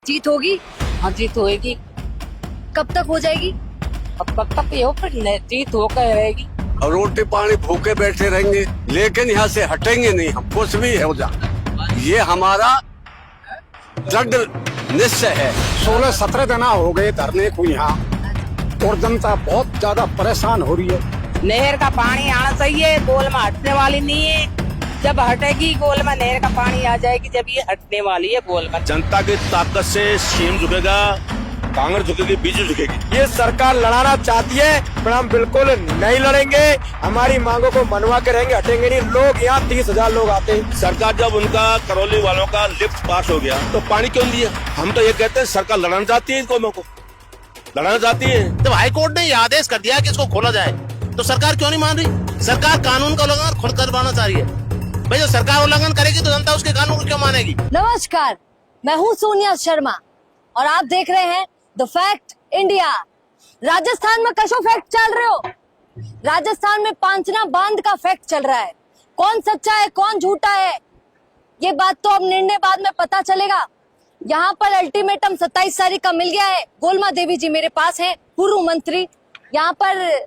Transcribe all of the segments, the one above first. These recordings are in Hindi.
जीत होगी? हाँ जीत होएगी। कब तक हो जाएगी? अब कब तक ये हो फिर जीत होकर रहेगी। और रोटी पानी भूखे बैठे रहेंगे, लेकिन यहाँ से हटेंगे नहीं हम, कुछ भी हो जाए। ये हमारा दृढ़ निश्चय है। 16-17 दिन हो गए धरने को यहाँ, और जनता बहुत ज्यादा परेशान हो रही है। नहर का पानी आना चाहिए, गोल में हटने वाली नहीं है। जब हटेगी गोल में नहर का पानी आ जाएगी, जब ये हटने वाली है गोल में। जनता की ताकत से सीएम झुकेगा, कांग्रेस झुकेगी, बीजेपी झुकेगी। ये सरकार लड़ाना चाहती है पर हम बिल्कुल नहीं लड़ेंगे। हमारी मांगों को मनवा के रहेंगे, हटेंगे नहीं। लोग यहाँ 30,000 लोग आते हैं। सरकार जब उनका करौली वालों का लिफ्ट पास हो गया तो पानी क्यों दिया? हम तो ये कहते हैं सरकार लड़ाना चाहती है, इन कौमों को लड़ाना चाहती है। जब हाईकोर्ट ने ये आदेश कर दिया कि इसको खोला जाए तो सरकार क्यों नहीं मान रही? सरकार कानून का उल्लंघन खुद करवाना चाह रही है। भाई जो सरकार उल्लंघन करेगी तो जनता उसके कानून को क्यों मानेगी? नमस्कार, मैं हूँ सोनिया शर्मा और आप देख रहे हैं द फैक्ट इंडिया। राजस्थान में कशो फैक्ट चल रहे हो? राजस्थान में पांचना बांध का फैक्ट चल रहा है। कौन सच्चा है कौन झूठा है, ये बात तो अब निर्णय बाद में पता चलेगा। यहाँ पर अल्टीमेटम 27 तारीख का मिल गया है। गोलमा देवी जी मेरे पास हैं, पूर्व मंत्री। यहाँ पर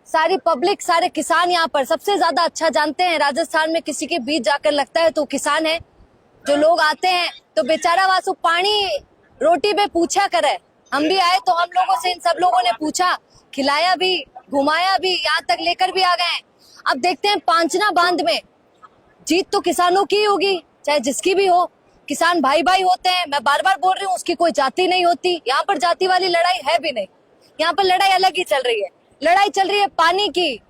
सारी पब्लिक, सारे किसान यहाँ पर सबसे ज्यादा अच्छा जानते हैं। राजस्थान में किसी के बीच जाकर लगता है तो किसान है। जो लोग आते हैं तो बेचारा वासु पानी रोटी पे पूछा करे। हम भी आए तो हम लोगों से इन सब लोगों ने पूछा, खिलाया भी, घुमाया भी, यहाँ तक लेकर भी आ गए। अब देखते हैं पांचना बांध में जीत तो किसानों की होगी, चाहे जिसकी भी हो। किसान भाई भाई होते हैं, मैं बार बार बोल रही हूँ, उसकी कोई जाति नहीं होती। यहाँ पर जाति वाली लड़ाई है भी नहीं। यहाँ पर लड़ाई अलग ही चल रही है। लड़ाई चल रही है पानी की।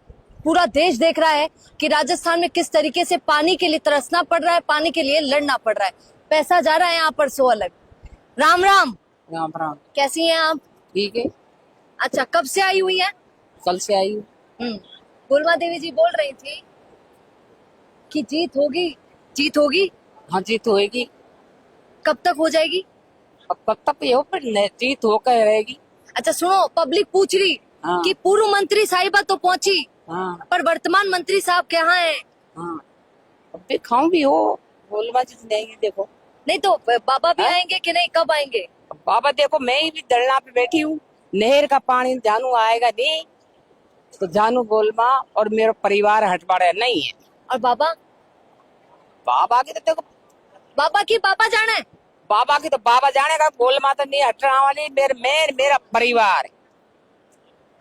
पूरा देश देख रहा है कि राजस्थान में किस तरीके से पानी के लिए तरसना पड़ रहा है, पानी के लिए लड़ना पड़ रहा है। पैसा जा रहा है यहाँ पर सो अलग। राम राम। राम राम। कैसी हैं आप? ठीक है। अच्छा, कब से आई हुई है? कल से आई हूँ। गोलमा देवी जी बोल रही थी कि जीत होगी। जीत होगी? हाँ जीत होएगी। कब तक हो जाएगी? अब कब तक ये हो फिर जीत होकर रहेगी। अच्छा सुनो, पब्लिक पूछ रही हाँ। कि पूर्व मंत्री साहिबा तो पहुंची, हाँ पर वर्तमान मंत्री साहब कहाँ हैं? हाँ। अब दिखाऊं भी हो, गोलमा जी नहीं देखो। नहीं तो बाबा भी हाँ? आएंगे कि नहीं, कब आएंगे? अब बाबा देखो, मैं ही भी धरना पे बैठी हूँ। नहर का पानी जानू आएगा नहीं तो जानू गोलमा और मेरा परिवार हटवाड़ा नहीं है। और बाबा? बाबा की तो देखो, बाबा की पापा जाना है। बाबा की तो बाबा जानेगा, गोलमा तो नहीं हटने वाली। मेरा परिवार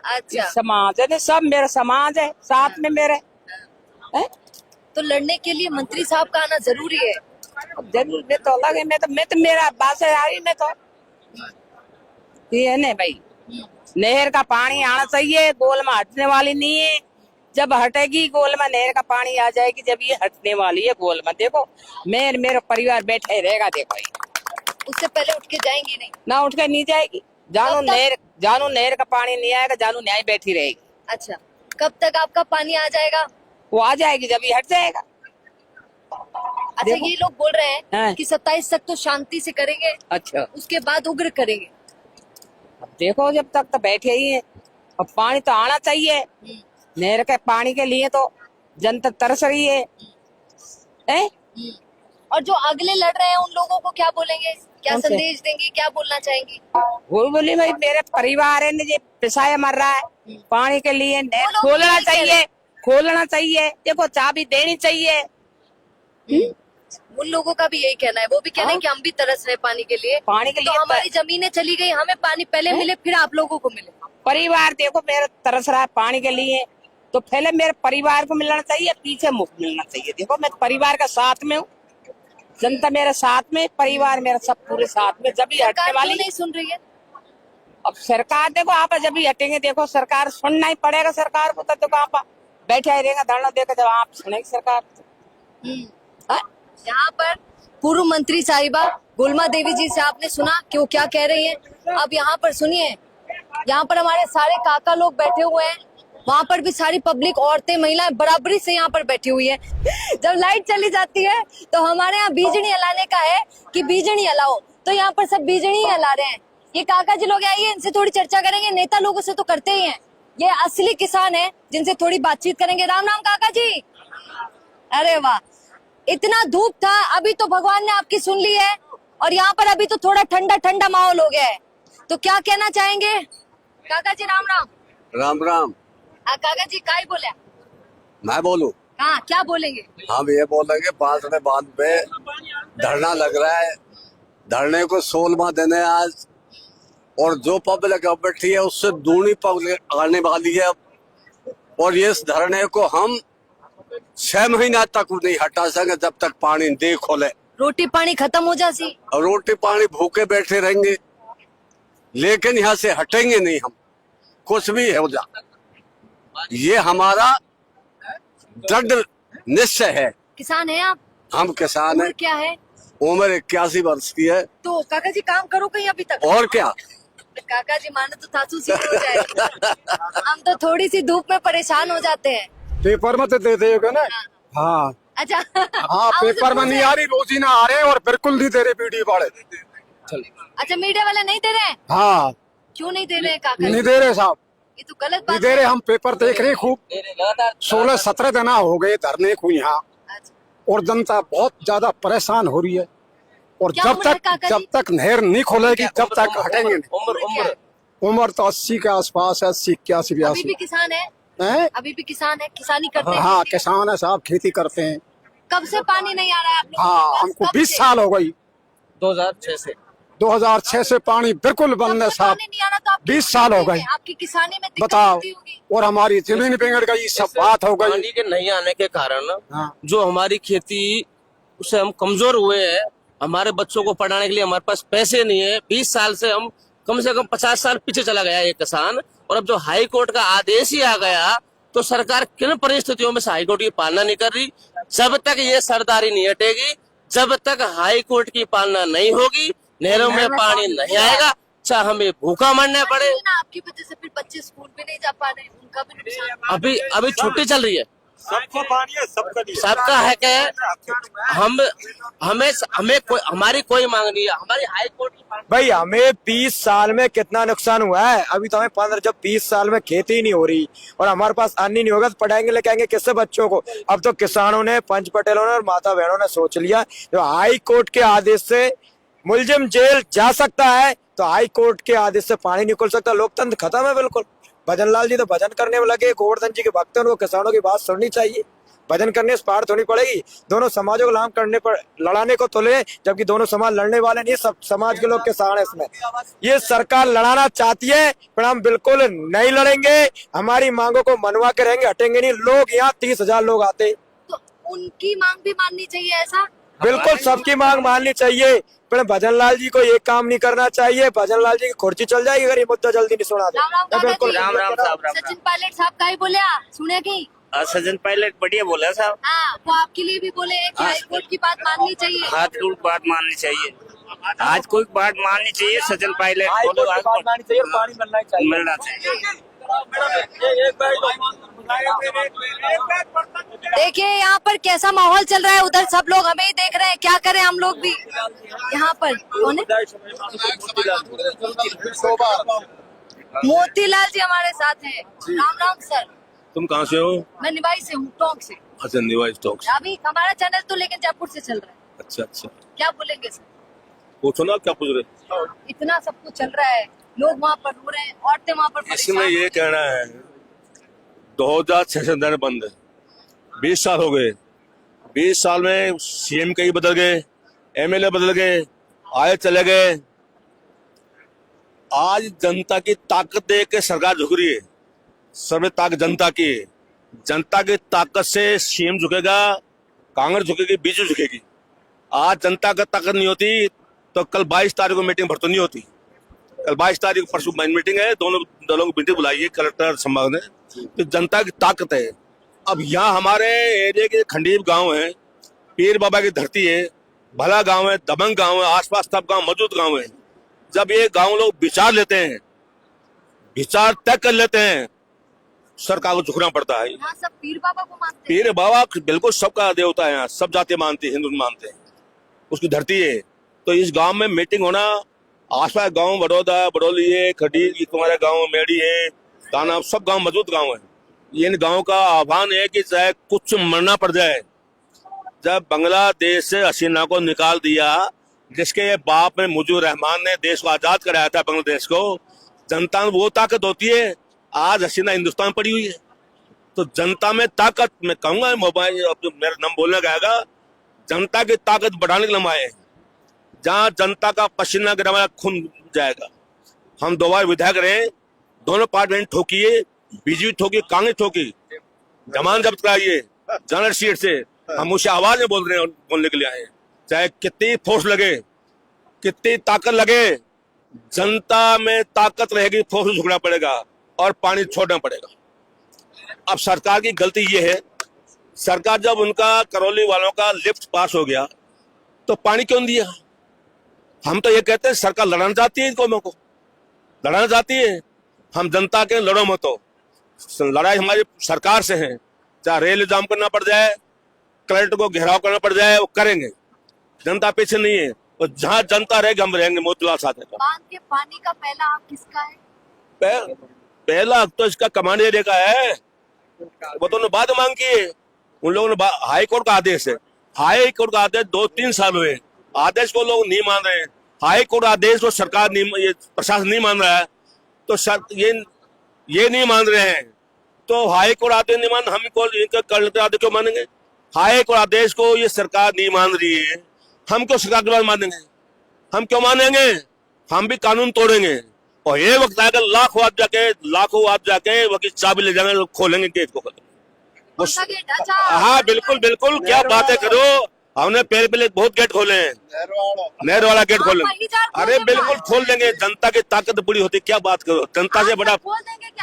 अच्छा, समाज है, सब मेरा समाज है साथ में मेरे है? तो लड़ने के लिए मंत्री साहब का आना जरूरी है। जरूर मैं तो अलग है, मैं तो मेरा बात है यार, मैं तो ये है ना भाई। नहर का पानी आना चाहिए, गोल में हटने वाली नहीं है। जब हटेगी गोल में नहर का पानी आ जाएगी, जब ये हटने वाली है गोल में। देखो मेरा परिवार बैठा ही रहेगा। देखो उससे पहले उठ के जाएंगी नहीं? ना उठ कर नहीं जाएगी। जानू नहर का पानी नहीं आएगा, जानू न्याय बैठी रहेगी। अच्छा, कब तक आपका पानी आ जाएगा? वो आ जाएगी जब ये हट जाएगा। अच्छा, ये लोग बोल रहे हैं हाँ। कि 27 तक तो शांति से करेंगे, अच्छा, उसके बाद उग्र करेंगे। अब देखो जब तक तो बैठे ही है। अब पानी तो आना चाहिए। नहर के पानी के लिए तो जनता तरस रही है। और जो अगले लड़ रहे हैं उन लोगों को क्या बोलेंगे, क्या कौन से? संदेश देंगे, क्या बोलना चाहेंगी? वो बोली भाई मेरे परिवार है ने पिसाया मर रहा है पानी के लिए, नहर लोग खोलना यही कह रहे चाहिए, खोलना चाहिए। देखो चाबी देनी चाहिए। उन लोगों का भी यही कहना है। वो भी कह रहे हैं कि हम भी तरस रहे हैं पानी के लिए। पानी के तो लिए हमारी जमीनें चली गई, हमें पानी पहले मिले फिर आप लोगों को मिले। परिवार देखो मेरा तरस रहा है पानी के लिए, तो पहले मेरे परिवार को मिलना चाहिए, पीछे मुफ्त मिलना चाहिए। देखो मैं परिवार का साथ में हूँ, जनता मेरे साथ में, परिवार मेरा सब पूरे साथ में। जब भी हटने सरकार वाली क्यों नहीं सुन रही है? अब सरकार देखो आप जब भी हटेंगे, देखो सरकार सुनना ही पड़ेगा सरकार को। तो देखो आप बैठा ही रहेगा धरना देकर, जब आप सुनेगी सरकार। हाँ? यहाँ पर पूर्व मंत्री साहिबा गुलमा देवी जी से आपने सुना कि वो क्या कह रही हैं। अब यहाँ पर सुनिए, यहाँ पर हमारे सारे काका लोग बैठे हुए हैं। वहाँ पर भी सारी पब्लिक, औरतें, महिलाएं बराबरी से यहाँ पर बैठी हुई है। जब लाइट चली जाती है तो हमारे यहाँ बीजनी हिलाने का है कि बीजनी हिलाओ, तो यहाँ पर सब बीजनी ही हिला रहे हैं। ये काका जी लोग आइए, इनसे थोड़ी चर्चा करेंगे। नेता लोगों से तो करते ही हैं, ये असली किसान है जिनसे थोड़ी बातचीत करेंगे। राम राम काका जी। अरे वाह, इतना धूप था, अभी तो भगवान ने आपकी सुन ली है और यहाँ पर अभी तो थोड़ा ठंडा ठंडा माहौल हो गया है, तो क्या कहना चाहेंगे? काका जी राम राम। राम राम। काका जी काय बोले? मैं बोलूं? हाँ, क्या बोलेंगे? हम ये बोलेंगे बांसड़े बांध पे धरना लग रहा है, धरने को 16वां दिन है आज, और जो पब्लिक अब बैठी है उससे दूनी पब्लिक आने वाली है अब, और ये इस धरने को हम 6 महीना तक नहीं हटा सके जब तक पानी नहीं खोले। रोटी पानी खत्म हो जासी, और रोटी पानी भूखे बैठे रहेंगे, लेकिन यहाँ से हटेंगे नहीं हम, कुछ भी हो जा। ये हमारा दृढ़ निश्चय है। किसान है आप? हम किसान उम्र हैं। क्या है? उम्र 81 वर्ष की है। तो काका जी काम करो कहीं अभी तक? और क्या? काका जी माने तो थासू सी हो जाए। हम तो थोड़ी सी धूप में परेशान हो जाते हैं। पेपर में तो दे देगा ना। हाँ अच्छा। हाँ, आप पेपर उसे में नहीं आ रही, रोजीना आ रहे हैं और बिल्कुल नहीं दे रहे वीडियो वाले। अच्छा, मीडिया वाले नहीं दे रहे हैं? हाँ, क्यों नहीं दे रहे हैं काका नहीं जी? दे रहे साहब, ये तो गलत नहीं बात दे है। रहे। हम पेपर देख रहे हैं खूब, 16-17 दिन हो गए धरने को यहाँ, अच्छा, और जनता बहुत ज्यादा परेशान हो रही है। और क्या जब उम्र है तक काका जब जी? तक नहर नहीं खोलेगी जब तक हटेंगे नहीं। उम्र क्या है? उम्र तो 80 के आसपास है, 80, 81, अभी 82 भी किसान है? है। अभी भी किसान है, किसानी करते हैं? हाँ, खेती करते किसान है साहब, खेती करते हैं। हैं? कब से पानी नहीं आ रहा है आप लोगों के हाँ, पास? हमको कब 20 से? साल हो गई। 2006 से 2006 से पानी बिल्कुल बंद है कब से साहब। पानी नहीं आ रहा तो आपकी 20 साल हो किसानी गए। में- आपकी किसानी में दिक्कत बताओ, होती होगी। और हमारी जमीन बिगड़ गई, सब बात हो गई। पानी के नहीं आने के कारण हाँ। जो हमारी खेती उससे हम कमजोर हुए हैं। हमारे बच्चों को पढ़ाने के लिए हमारे पास पैसे नहीं है। 20 साल से हम कम से कम 50 साल पीछे चला गया ये किसान, और अब जो हाई कोर्ट का आदेश ही आ गया तो सरकार किन परिस्थितियों में से हाई कोर्ट की पालना नहीं कर रही। जब तक ये सरदारी नहीं हटेगी, जब तक हाई कोर्ट की पालना नहीं होगी, नहरों में पानी नहीं आएगा, चाहे हमें भूखा मरना पड़े। ना आपकी वजह से फिर बच्चे स्कूल भी नहीं जा पा रहे, उनका भी नुकसान। अभी छुट्टी चल रही है, सबको पानी है, सबका नहीं है। सबका है कि हमें हमारी कोई मांग नहीं है, हमारी हाई कोर्ट की मांग। भाई हमें 20 साल में कितना नुकसान हुआ है। अभी तो हमें 15, जब 20 साल में खेती ही नहीं हो रही और हमारे पास अन्न ही नहीं होगा तो पढ़ाएंगे लेके आएंगे किससे बच्चों को। अब तो किसानों ने, पंच पटेलों ने और माता बहनों ने सोच लिया, जो हाई कोर्ट के आदेश से मुलजिम जेल जा सकता है तो हाई कोर्ट के आदेश से पानी निकल सकता। लोकतंत्र खत्म है बिल्कुल। भजन लाल जी तो भजन करने में लगे, गोवर्धन जी के भक्त हैं, उनको किसानों की बात सुननी चाहिए। भजन करने से पार थोड़ी पड़ेगी। दोनों समाजों को लाम करने पर लड़ाने को तो ले, जबकि दोनों समाज लड़ने वाले नहीं, सब समाज के लोग किसान है इसमें। ये सरकार लड़ाना चाहती है पर हम बिल्कुल नहीं लड़ेंगे। हमारी मांगों को मनवा के रहेंगे, हटेंगे नहीं। लोग यहाँ 30,000 लोग आते, तो उनकी मांग भी माननी चाहिए ऐसा? बिल्कुल सबकी मांग माननी चाहिए। पर भजन लाल जी को ये काम नहीं करना चाहिए। भजन लाल जी की खुर्ची चल जाएगी अगर ये मुद्दा जल्दी नहीं सुना दे। राम राम काका बिल्कुल जी। राम राम साहब, राम सचिन पायलट साहब का ही बोले, सुने की? सचिन पायलट बढ़िया बोला साहब। हाँ, वो आपके लिए भी बोले कि हाई कोर्ट की बात माननी चाहिए। आज कोई बात माननी चाहिए, आज कोई बात माननी चाहिए। सचिन पायलट हाई कोर्ट की बात माननी चाहिए, पानी मिलना ही चाहिए। मिलना चाहिए। देखिए यहाँ पर कैसा माहौल चल रहा है, उधर सब लोग हमें ही देख रहे हैं, क्या करें हम लोग भी। यहाँ पर कौन है? मोतीलाल जी हमारे साथ हैं। राम राम सर। तुम कहाँ से हो? मैं निवाई से हूँ, टोंक से। अच्छा, निवाई स्टॉक से। अभी हमारा चैनल तो लेकिन जयपुर से चल रहा है। अच्छा अच्छा, क्या बोलेंगे सर? पूछो ना, क्या पूछ रहे? इतना सब कुछ चल रहा है, लोग वहाँ पर रो रहे हैं, औरतें वहाँ पर इसमें परेशान ये हैं। कहना है 2006 से धरने बंद है, 20 साल हो गए। 20 साल में सीएम कई बदल गए, एमएलए बदल गए, आए चले गए। आज जनता की ताकत देख के सरकार झुक रही है। सर्वे ताकत जनता की है। जनता की ताकत से सीएम झुकेगा, कांग्रेस झुकेगी, बीजेपी झुकेगी। आज जनता का ताकत नहीं होती तो कल 22 तारीख को मीटिंग भरतो नहीं होती। कल 22 तारीख परसों मीटिंग है, दोनों दलों की मीटिंग बुलाई है कलेक्टर संभाग ने। तो जनता की ताकत है। अब यहाँ हमारे एरिया के खंडीर गांव है, पीर बाबा की धरती है, भला गांव है, दबंग गांव है, आसपास सब गांव मौजूद गांव है। जब ये गांव लोग विचार लेते हैं, विचार तय कर लेते हैं, सरकार को झुकना पड़ता है। यहाँ सब पीर बाबा को मानते हैं। पीर बाबा बिल्कुल सबका देवता है, यहाँ सब जाति मानते हैं, हिंदू मानते हैं, उसकी धरती है। तो इस गांव में मीटिंग होना, आसपास गांव बड़ौदा, बड़ौली है, खडीर, तुम्हारा गांव मेड़ी है, ताना, सब गांव मजबूत गांव है। इन गांव का आह्वान है कि चाहे कुछ मरना पड़ जाए। जब बांग्लादेश से हसीना को निकाल दिया, जिसके बाप में मुजीबुर रहमान ने देश को आजाद कराया था, बांग्लादेश को, जनता में वो ताकत होती है। आज हसीना हिंदुस्तान पड़ी हुई है। तो जनता में ताकत, मैं कहूंगा मोबाइल मेरा नाम बोलने का आएगा, जनता की ताकत बढ़ाने के लिए हम आए हैं। जहां जनता का पसीना गिरा खून जाएगा। हम 2 बार विधायक रहे, दोनों पार्टी ने ठोकी, बीजेपी ठोकी, कांग्रेस ठोकी, जमान जब्त कराइए जनरल सीट से। हम उसे आवाज में बोल रहे हैं, बोलने के लिए आए हैं। चाहे कितनी फोर्स लगे, कितनी ताकत लगे, जनता में ताकत रहेगी, फोर्स झुकना पड़ेगा और पानी छोड़ना पड़ेगा। अब सरकार की गलती ये है, सरकार जब उनका करौली वालों का लिफ्ट पास हो गया तो पानी क्यों दिया? हम तो ये कहते हैं सरकार लड़ना चाहती है, इन कौमों को लड़ना चाहती है। हम जनता के लड़ो मत हो, लड़ाई हमारी सरकार से है। चाहे रेल जाम करना पड़ जाए, कलेक्टर को घेराव करना पड़ जाए, वो करेंगे। जनता पीछे नहीं है, और जहां जनता रहेगी हम रहेंगे। मोतीलाल साहब का बांध के पानी का पहला हक किसका है? पहला हक तो इसका कमांड एरिया का है। वो तो बाद मांग की है, उन लोगों ने हाई कोर्ट का आदेश है। हाई कोर्ट का आदेश 2-3 साल हुए, आदेश को लोग नहीं मान रहे हैं। हाई कोर्ट आदेश को सरकार नहीं, ये प्रशासन नहीं मान रहा है, तो ये नहीं मान रहे हैं। तो हाई कोर्ट आदेश नहीं मान, हम कलेक्टर आदेश क्यों मानेंगे? हाई कोर्ट आदेश को ये सरकार नहीं मान रही है, हम क्यों सरकार के बाद मानेंगे? हम क्यों मानेंगे? हम भी कानून तोड़ेंगे। और ये वक्त आएगा लाखों आप जाके वो की चाबी ले जाएंगे, खोलेंगे गेट को। हाँ बिल्कुल बिल्कुल, क्या बातें करो। हमने पहले बहुत गेट खोले हैं, नहर वाला गेट खोले। अरे बिल्कुल खोल देंगे, जनता की ताकत बड़ी होती है। क्या बात करो, जनता से बड़ा,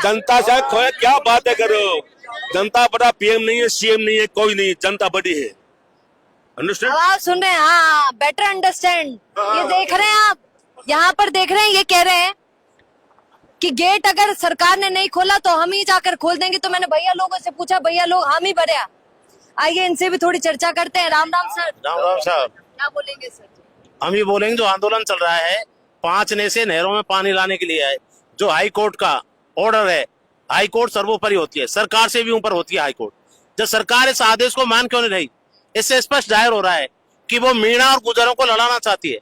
जनता से खोए, क्या बातें करो। जनता बड़ा पीएम नहीं है, सीएम नहीं है, कोई नहीं, जनता बड़ी है। अंडरस्टैंड? आप सुन रहे हैं? हाँ, बेटर अंडरस्टैंड। ये देख रहे हैं आप, यहाँ पर देख रहे हैं, ये कह रहे हैं कि गेट अगर सरकार ने नहीं खोला तो हम ही जाकर खोल देंगे। तो मैंने भैया लोगों से पूछा, भैया लोग हम ही बढ़िया। आइए इनसे भी थोड़ी चर्चा करते हैं। राम राम सर। राम राम साहब। क्या बोलेंगे सर? हम ये बोलेंगे, जो आंदोलन चल रहा है 5 ने से नहरों में पानी लाने के लिए है, जो हाई कोर्ट का ऑर्डर है, हाई कोर्ट सर्वोपरि होती है, सरकार से भी ऊपर होती है हाई कोर्ट। जब सरकार इस आदेश को मान क्यों नहीं रही? इससे स्पष्ट जाहिर हो रहा है कि वो मीणा और गुजरों को लड़ाना चाहती है।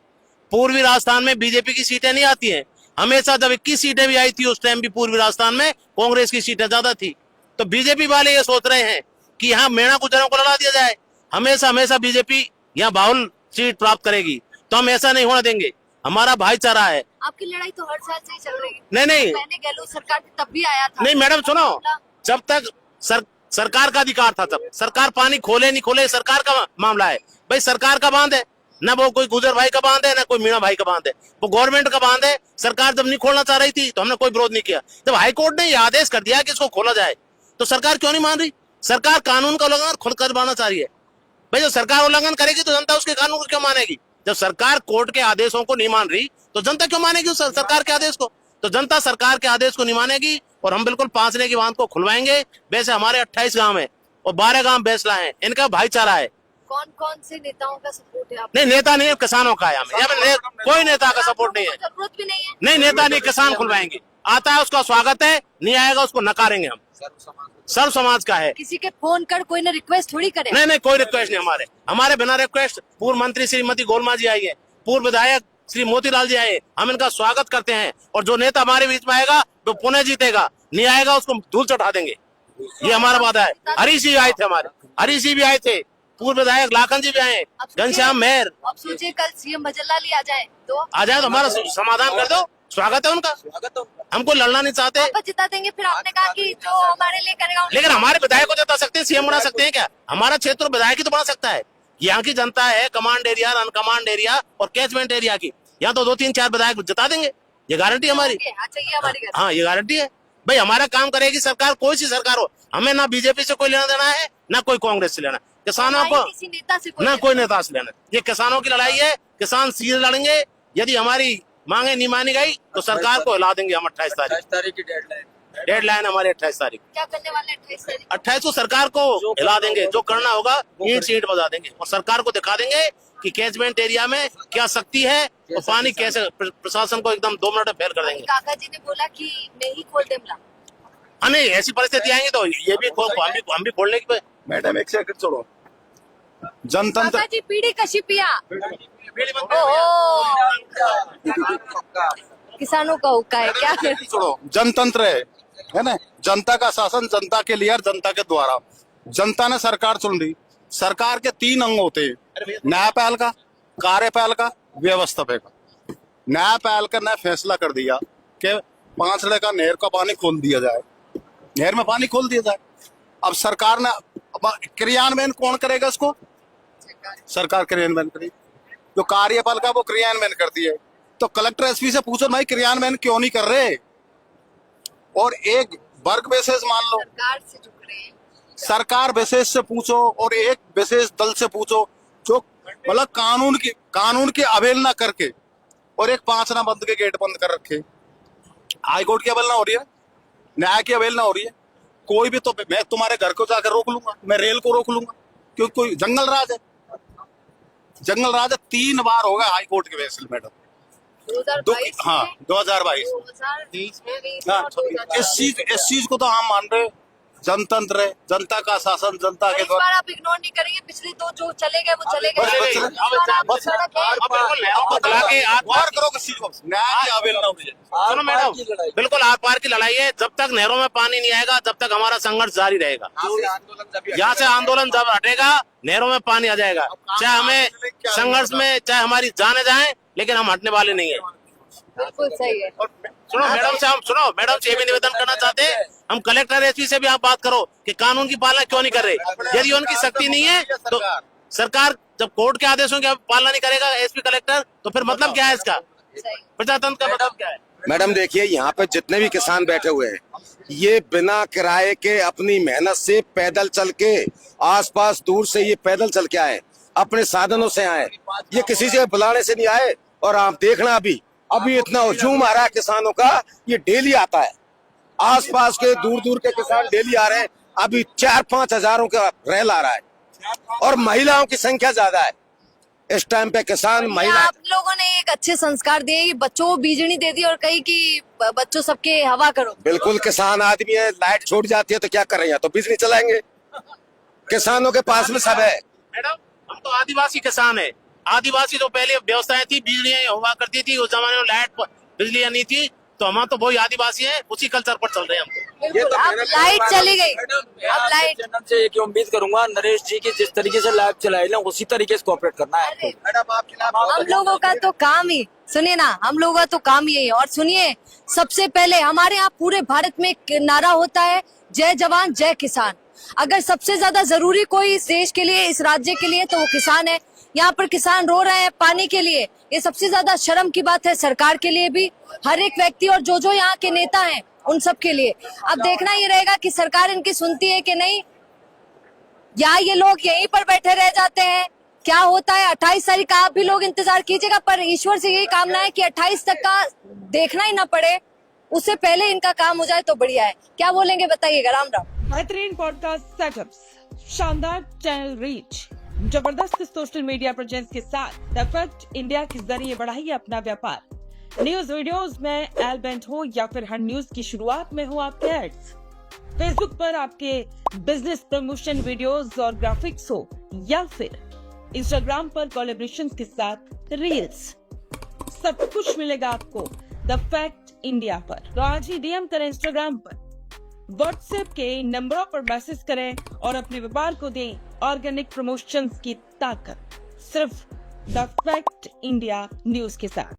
पूर्वी राजस्थान में बीजेपी की सीटें नहीं आती हैं। हमेशा जब 21 सीटें भी आई थी उस टाइम भी पूर्वी राजस्थान में कांग्रेस की सीटें ज्यादा थी। तो बीजेपी वाले ये सोच रहे हैं कि यहाँ मीणा गुजरों को लड़ा दिया जाए। हमेशा बीजेपी यहाँ बाहुल सीट प्राप्त करेगी, तो हम ऐसा नहीं होने देंगे। हमारा भाईचारा है। आपकी लड़ाई तो हर साल से ही चल रही है। नहीं पहले गहलोत सरकार थी, तब भी आया था। नहीं मैडम सुनो, जब तक सरकार का अधिकार था, तब सरकार पानी खोले नहीं खोले सरकार का मामला है। भाई सरकार का बांध है ना, वो कोई गुजर भाई का बांध है ना कोई मीणा भाई का बांध है, वो गवर्नमेंट का बांध है। सरकार जब नहीं खोलना चाह रही थी तो हमने कोई विरोध नहीं किया। जब हाईकोर्ट ने ये आदेश कर दिया कि इसको खोला जाए तो सरकार क्यों नहीं मान रही? सरकार कानून का उल्लंघन खुद करवाना चाह रही है। भाई जब सरकार उल्लंघन करेगी तो जनता उसके कानून को क्यों मानेगी? जब सरकार कोर्ट के आदेशों को नहीं मान रही तो जनता क्यों मानेगी उस सरकार के आदेश को? तो जनता सरकार के आदेश को नहीं मानेगी और हम बिल्कुल 5 ने की बांध को खुलवाएंगे। वैसे हमारे 28 गांव है और 12 गांव बैसला है, इनका भाईचारा है। कौन कौन से नेताओं का सपोर्ट है आप? नहीं नेता नहीं है, किसानों का है। यहाँ कोई नेता का सपोर्ट नहीं है। जरूरत भी नहीं है। नहीं नेता नहीं, किसान खुलवाएंगे। आता है उसका स्वागत है, नहीं आएगा उसको नकारेंगे हम। सर्व समाज का है। किसी के फोन कर कोई ने रिक्वेस्ट थोड़ी करे। नहीं कोई रिक्वेस्ट नहीं। हमारे बिना रिक्वेस्ट पूर्व मंत्री श्रीमती गोलमा जी आई है, पूर्व विधायक श्री मोतीलाल जी आए, हम इनका स्वागत करते हैं। और जो नेता हमारे बीच में आएगा वो पुणे जीतेगा, नहीं आएगा उसको धूल चढ़ा देंगे। ये हमारा वादा है। हरीश जी आए थे, हमारे हरीश जी भी आए थे, पूर्व विधायक लाखन जी भी आए, घनश्याम मेहर। अब सोचिए कल सीएम भजनलाल ही आ जाए तो हमारा समाधान कर दो, स्वागत है उनका। हमको लड़ना नहीं चाहते, वापस जिता देंगे। फिर आपने कहा कि जो हमारे लिए करेगा। लेकिन हमारे विधायक को जिता सकते हैं, सीएम बना सकते हैं क्या? हमारा क्षेत्र विधायक ही तो बना सकता है। यहाँ की जनता है कमांड एरिया, अनकमांड एरिया और कैचमेंट एरिया की, यहाँ तो 2-3-4 विधायक जिता देंगे, ये गारंटी हमारी। हाँ ये गारंटी है। भाई हमारा काम करेगी सरकार, कोई सी सरकार हो। हमें ना बीजेपी से कोई लेना देना है ना कोई कांग्रेस से लेना। किसानों को ना कोई नेता से लेना। ये किसानों की लड़ाई है, किसान सीधे लड़ेंगे। यदि हमारी मांगे नहीं मानी गई तो सरकार को हिला देंगे हम। 28 तारीख की डेडलाइन हमारी 28 तारीख। क्या करने वाले 28 तारीख? 28 को सरकार को हिला देंगे, जो करना होगा ईंट सीट बजा देंगे और सरकार को दिखा देंगे कि कैचमेंट एरिया में क्या शक्ति है और पानी कैसे। प्रशासन को एकदम 2 मिनट में फेल कर देंगे। काका जी ने बोला कि मैं ही खोल देंगे। नहीं ऐसी परिस्थिति आएंगी तो ये भी हम भी खोलने की। मैडम एक सेकंड छोड़ो। जनतंत्र काका जी पीढ़ी कशी पिया किसानों का हुक्का है क्या? छोड़ो, जनतंत्र है ना, जनता का शासन जनता के लिए और जनता के द्वारा। जनता ने सरकार चुन ली। सरकार के 3 अंग होते हैं, न्यायपालिका, कार्यपालिका, व्यवस्थापिका। न्यायपालिका ने फैसला कर दिया कि 5 का नहर का पानी खोल दिया जाए, नहर में पानी खोल दिया जाए। अब सरकार ने, अब क्रियान्वयन कौन करेगा इसको? सरकार क्रियान्वयन करेगी। जो कार्यपालिका वो क्रियान्वयन करती है। तो कलेक्टर एसपी से पूछो भाई क्रियान्वयन क्यों नहीं कर रहे? और एक वर्ग विशेष मान लो, सरकार से झुक रहे हैं। सरकार विशेष से पूछो और एक विशेष दल से पूछो जो मतलब कानून की अवहेलना करके और एक 5 बंद के गेट बंद कर रखे। हाई कोर्ट की अवहेलना हो रही है, न्याय की अवहेलना हो रही है। कोई भी तो मैं तुम्हारे घर को जाकर रोक लूंगा, मैं रेल को रोक लूंगा, क्योंकि कोई जंगल राज है। जंगल राज 3 बार होगा हाई कोर्ट के फैसले मैडम। 2022 हाँ 2022 हाँ, इस चीज को तो हम मान रहे, जनतंत्र है, जनता का शासन जनता के इस द्वारा। बार आप इग्नोर नहीं करेंगे, पिछले तो जो चले गए वो चले बस- गए। बस- सुनो मैडम, बिल्कुल आर पार की लड़ाई है। जब तक नहरों में पानी नहीं आएगा तब तक हमारा संघर्ष जारी रहेगा। यहाँ से आंदोलन जब हटेगा नहरों में पानी आ जाएगा। चाहे हमें संघर्ष में चाहे हमारी जाने जाए, लेकिन हम हटने वाले नहीं है। बिल्कुल सही है। सुनो मैडम से ये भी निवेदन करना चाहते हैं, हम कलेक्टर एसपी से भी आप बात करो कि कानून की पालना क्यों नहीं कर रहे। यदि उनकी शक्ति नहीं है तो सरकार जब कोर्ट के आदेशों की पालना नहीं करेगा एसपी कलेक्टर, तो फिर मतलब क्या है इसका? प्रजातंत्र का मतलब क्या है? मैडम देखिए, यहाँ पे जितने भी किसान बैठे हुए हैं, ये बिना किराए के अपनी मेहनत से पैदल चल के आसपास दूर से ये पैदल चल के आए, अपने साधनों से आए, ये किसी से बुलाने से नहीं आए। और आप देखना अभी इतना हुजूम आ रहा है किसानों का, ये डेली आता है। आसपास के दूर दूर के किसान डेली आ रहे हैं। अभी 4-5 हजारों का रैल आ रहा है और महिलाओं की संख्या ज्यादा है इस टाइम पे। किसान महिला, आप लोगों ने एक अच्छे संस्कार दिए कि बच्चों को बीजनी दे दी और कही कि बच्चों सबके हवा करो। बिल्कुल किसान आदमी है, लाइट छूट जाती है तो क्या कर रहे हैं, तो बिजली चलाएंगे। किसानों के पास में सब है। मैडम हम तो आदिवासी किसान है। आदिवासी जो पहले व्यवस्थाएं थी, बिजलियां हुआ करती थी, उस जमाने में लाइट बिजलियां नहीं थी, तो हम तो वही आदिवासी हैं, उसी कल्चर पर चल रहे हैं हम। बिल्कुल, अब लाइट चली गई। अब लाइट चैनल से एक उम्मीद करूंगा नरेश जी की जिस तरीके से लाइव चलाए ना उसी तरीके से कोऑपरेट करना है। हम लोगों का तो काम ही, सुनिए ना, हम लोगों का तो काम यही है। और सुनिए, सबसे पहले हमारे यहाँ पूरे भारत में एक नारा होता है, जय जवान जय किसान। अगर सबसे ज्यादा जरूरी कोई इस देश के लिए, इस राज्य के लिए, तो वो किसान है। यहाँ पर किसान रो रहे हैं पानी के लिए, ये सबसे ज्यादा शर्म की बात है सरकार के लिए भी, हर एक व्यक्ति और जो यहाँ के नेता हैं उन सब के लिए। अब देखना ये रहेगा कि सरकार इनकी सुनती है कि नहीं, या ये लोग यहीं पर बैठे रह जाते हैं। क्या होता है 28 तारीख का आप भी लोग इंतजार कीजिएगा, पर ईश्वर से यही कामना है कि 28 तक का देखना ही ना पड़े, उससे पहले इनका काम हो जाए तो बढ़िया है। क्या बोलेंगे बताइएगा। राम राम। बेहतरीन पॉडकास्ट सेटअप्स, शानदार चैनल रीच, जबरदस्त सोशल मीडिया प्रेजेंस के साथ द फैक्ट इंडिया के जरिए बढ़ाइए अपना व्यापार। न्यूज वीडियोस में एलबेंट हो या फिर हर न्यूज की शुरुआत में हो आपके एड्स, फेसबुक पर आपके बिजनेस प्रमोशन वीडियोस और ग्राफिक्स हो, या फिर इंस्टाग्राम पर कोलैबोरेशन के साथ रील्स, सब कुछ मिलेगा आपको द फैक्ट इंडिया पर। तो आज ही डीएम करें इंस्टाग्राम पर, व्हाट्सएप के नंबरों पर मैसेज करें और अपने व्यापार को दें ऑर्गेनिक प्रमोशंस की ताकत, सिर्फ द फैक्ट इंडिया न्यूज के साथ।